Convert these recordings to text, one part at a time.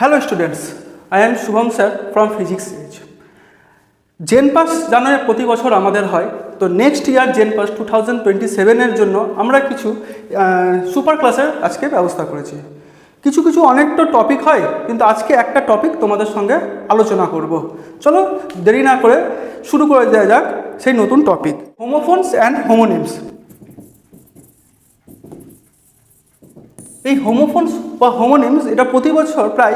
Hello students, I am Shubham sir from Physics Age. জেনপাস জানার প্রতি বছর আমাদের হয়, তো নেক্সট ইয়ার জেনপাস 2027 জন্য আমরা কিছু সুপার ক্লাসের আজকে ব্যবস্থা করেছি। কিছু অনেকটা টপিক হয়, কিন্তু আজকে একটা টপিক তোমাদের সঙ্গে আলোচনা করব। চলো দেরি না করে শুরু করে দেওয়া যাক সেই নতুন টপিক, হোমোফোনস অ্যান্ড হোমোনিমস। এই হোমোফোনস বা হোমোনিমস এটা প্রতি বছর প্রায়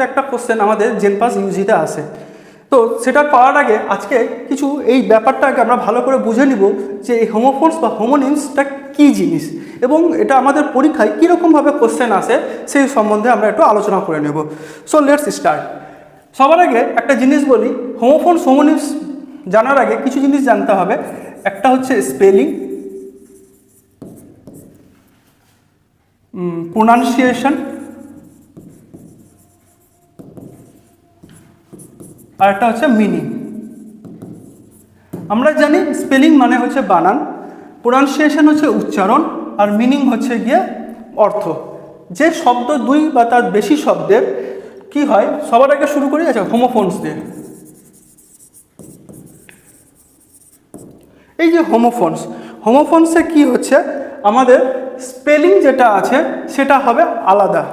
একটা কোশ্চেন আমাদের জেনপাস ইউজিতে আসে। তো সেটা পাওয়ার আগে আজকে কিছু এই ব্যাপারটাকে আমরা ভালো করে বুঝে নিব যে এই হোমোফোনস বা হোমোনিমসটা কী জিনিস এবং এটা আমাদের পরীক্ষায় কীরকমভাবে কোশ্চেন আসে সেই সম্বন্ধে আমরা একটু আলোচনা করে নেব। So let's start. সবার আগে একটা জিনিস বলি, হোমোফোনস হোমোনিমস জানার আগে কিছু জিনিস জানতে হবে। একটা হচ্ছে স্পেলিং, প্রোনাউন্সিয়েশন, আর একটা হচ্ছে মিনিং। আমরা জানি স্পেলিং মানে হচ্ছে বানান, প্রোনাউন্সিয়েশন হচ্ছে উচ্চারণ, আর মিনিং হচ্ছে গিয়ে অর্থ। যে শব্দ দুই বা তার বেশি শব্দের কি হয়, সবার আগে শুরু করি আচ্ছা হোমোফোনস দিয়ে। এই যে হোমোফোনসে কি হচ্ছে, আমাদের স্পেলিং যেটা আছে সেটা হবে আলাদা,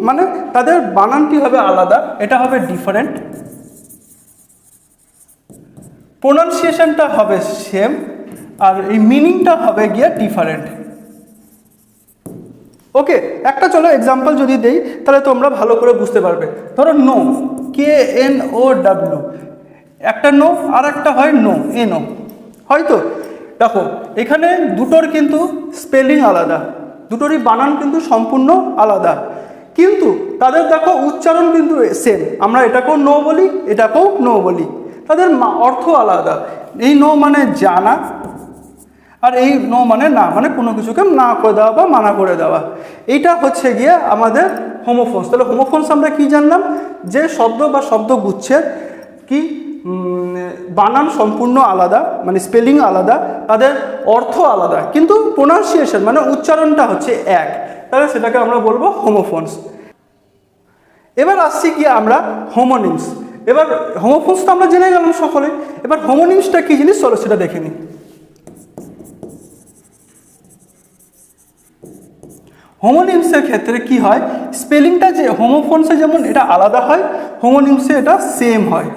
মানে তাদের বানানটি হবে আলাদা, এটা হবে ডিফারেন্ট। প্রোনাউন্সিয়েশনটা হবে সেম, আর এই মিনিংটা হবে গিয়ে ডিফারেন্ট। ওকে, একটা চলো এক্সাম্পল যদি দেই তাহলে তোমরা ভালো করে বুঝতে পারবে। ধরো নো, KNOW, একটা নো আর একটা হয় নো, NO, হয়তো দেখো এখানে দুটোর কিন্তু স্পেলিং আলাদা, দুটোরই বানান কিন্তু সম্পূর্ণ আলাদা, কিন্তু তাদের দেখো উচ্চারণ কিন্তু সেম। আমরা এটাকেও নো বলি, এটাকেও নো বলি, তাদের অর্থ আলাদা। এই নো মানে জানা, আর এই নো মানে না, মানে কোনো কিছুকে না করে দেওয়া বা মানা করে দেওয়া। এইটা হচ্ছে গিয়ে আমাদের হোমোফোনস। তাহলে হোমোফোনস আমরা কি জানলাম, যে শব্দ বা শব্দগুচ্ছের কি বানান সম্পূর্ণ আলাদা, মানে স্পেলিং আলাদা, তাদের অর্থ আলাদা, কিন্তু প্রোনাউন্সিয়েশন মানে উচ্চারণটা হচ্ছে এক, তাহলে সেটাকে আমরা বলবো হোমোফোনস। এবার আসছি কি আমরা হোমোনিমস। এবার হোমোফোনস তো আমরা জেনে গেলাম সকলে, এবার হোমোনিমসটা কি জিনিস চলো সেটা দেখে নিই। হোমোনিমসের ক্ষেত্রে কি হয়, স্পেলিংটা যে হোমোফোনসে যেমন এটা আলাদা হয়, হোমোনিমসে এটা সেম হয়।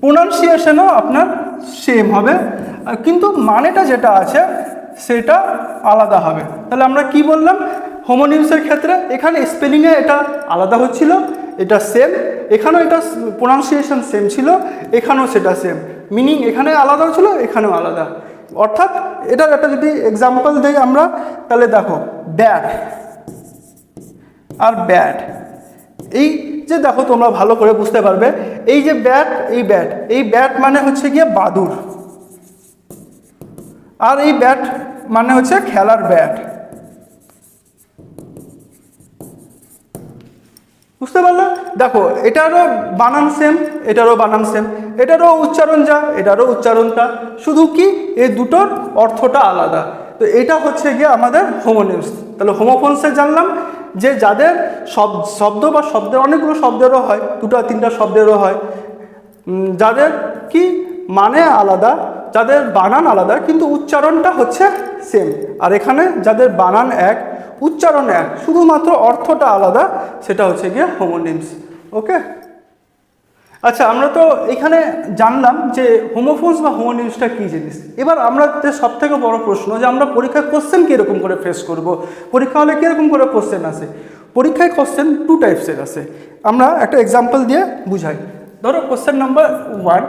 প্রোনাউন্সিয়েশনও আপনার সেম হবে, কিন্তু মানেটা যেটা আছে সেটা আলাদা হবে। তাহলে আমরা কি বললাম, হোমোনিমসের ক্ষেত্রে এখানে স্পেলিংয়ে এটা আলাদা হচ্ছিল, এটা সেম, এখানেও এটা প্রোনাউন্সিয়েশন সেম ছিল, এখানেও সেটা সেম, মিনিং এখানে আলাদা ছিল, এখানেও আলাদা। অর্থাৎ এটার একটা যদি এক্সাম্পল দেই আমরা, তাহলে দেখো ব্যাট আর ব্যাট, এই যে দেখো তোমরা ভালো করে বুঝতে পারবে, এই যে ব্যাট, এই ব্যাট মানে হচ্ছে গিয়ে বাদুড়, আর এই ব্যাট মানে হচ্ছে খেলার ব্যাট। বুঝতে পারলে? দেখো এটারও বানান সেম, এটারও বানান সেম, এটারও উচ্চারণ যা, এটারও উচ্চারণ তা, শুধু কি এই দুটোর অর্থটা আলাদা। তো এটা হচ্ছে গিয়ে আমাদের হোমোনিমস। তাহলে হোমোফোনসে জানলাম যে যাদের শব্দ বা শব্দের অনেকগুলো শব্দেরও হয়, দুটো তিনটা শব্দেরও হয়, যাদের কি মানে আলাদা, যাদের বানান আলাদা কিন্তু উচ্চারণটা হচ্ছে সেম, আর এখানে যাদের বানান এক, উচ্চারণ এক, শুধুমাত্র অর্থটা আলাদা, সেটা হচ্ছে গিয়ে হোমোনিমস। ওকে, আচ্ছা আমরা তো এখানে জানলাম যে হোমোফোনস বা হোমোনিমসটা কী জিনিস। এবার আমরা সব থেকে বড় প্রশ্ন যে আমরা পরীক্ষায় কোশ্চেন কীরকম করে ফেস করব, পরীক্ষা হলে কীরকম করে কোশ্চেন আসে। পরীক্ষায় কোশ্চেন টু টাইপসের আসে, আমরা একটা এক্সাম্পল দিয়ে বুঝাই। ধরো কোশ্চেন নাম্বার 1,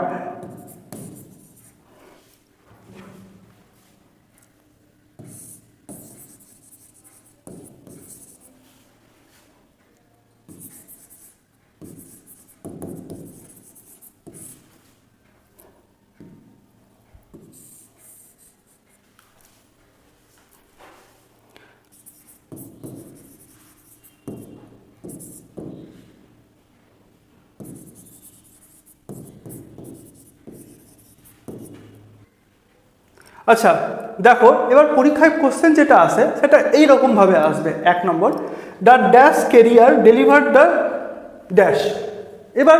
আচ্ছা দেখো এবার পরীক্ষায় কোশ্চেন যেটা আসে সেটা এইরকমভাবে আসবে। 1 নম্বর, the dash carrier delivered the dash. এবার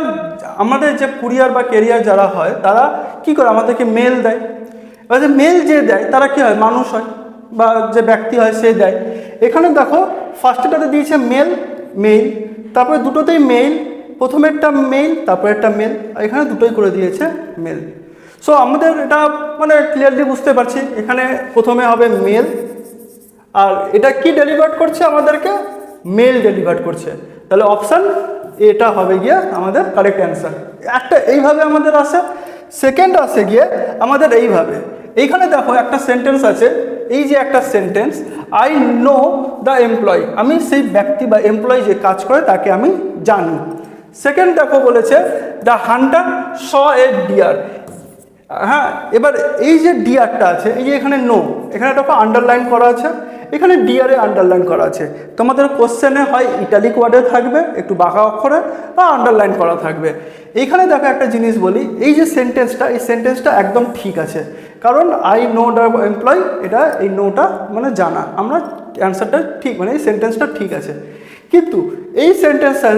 আমাদের যে কুরিয়ার বা ক্যারিয়ার যারা হয় তারা কি করে আমাদেরকে মেল দেয়। এবার যে মেল যে দেয় তারা কি হয়, মানুষ হয় বা যে ব্যক্তি হয় সে দেয়। এখানে দেখো ফার্স্টটাতে দিয়েছে মেল, মেইল, তারপরে দুটোতেই মেইল, প্রথমে একটা মেইল তারপরে একটা মেল, এখানে দুটোই করে দিয়েছে মেল। সো আমাদের এটা মানে ক্লিয়ারলি বুঝতে পারছি এখানে প্রথমে হবে মেল, আর এটা কি ডেলিভার করছে আমাদেরকে, মেল ডেলিভার করছে। তাহলে অপশান এটা হবে গিয়ে আমাদের কারেক্ট অ্যান্সার। একটা এইভাবে আমাদের আসে। সেকেন্ড আসে গিয়ে আমাদের এইভাবে, এইখানে দেখো একটা সেন্টেন্স আছে, এই যে একটা sentence, I know the employee, আমি সেই ব্যক্তি বা এমপ্লয়ি যে কাজ করে তাকে আমি জানি। সেকেন্ড দেখো বলেছে the hunter saw a deer. হ্যাঁ, এবার এই যে ডিয়ারটা আছে, এই যে এখানে নো, এখানে দেখো আন্ডারলাইন করা আছে, এখানে ডিয়ারে আন্ডারলাইন করা আছে। তোমাদের কোশ্চেনে হয় ইটালিক ওয়ার্ডে থাকবে একটু বাঁকা অক্ষরে, বা আন্ডারলাইন করা থাকবে। এইখানে দেখো একটা জিনিস বলি, এই যে সেন্টেন্সটা, এই সেন্টেন্সটা একদম ঠিক আছে, কারণ আই নো দ্য এমপ্লয়ি, এটা এই নোটা মানে জানা, আমরা অ্যান্সারটা ঠিক, মানে এই সেন্টেন্সটা ঠিক আছে। কিন্তু এই সেন্টেন্সটা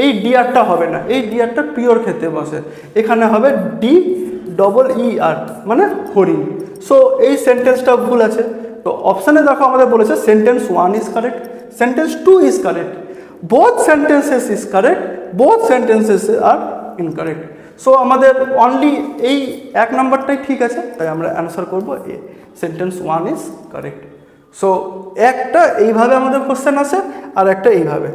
এই ডিয়ারটা হবে না, এই ডিয়ারটা পিওর ক্ষেত্রে বসে, এখানে হবে ডি ডবল ই আর, মানে হরিণ। সো এই সেন্টেন্সটা ভুল আছে। তো অপশানে দেখো আমাদের বলেছে sentence 1 is correct, sentence 2 is correct, both sentences is correct, both sentences are incorrect. So আমাদের অনলি এই এক নম্বরটাই ঠিক আছে, তাই আমরা অ্যান্সার করবো A, sentence 1 is correct. So একটা এইভাবে আমাদের কোশ্চেন আসে আর একটা এইভাবে।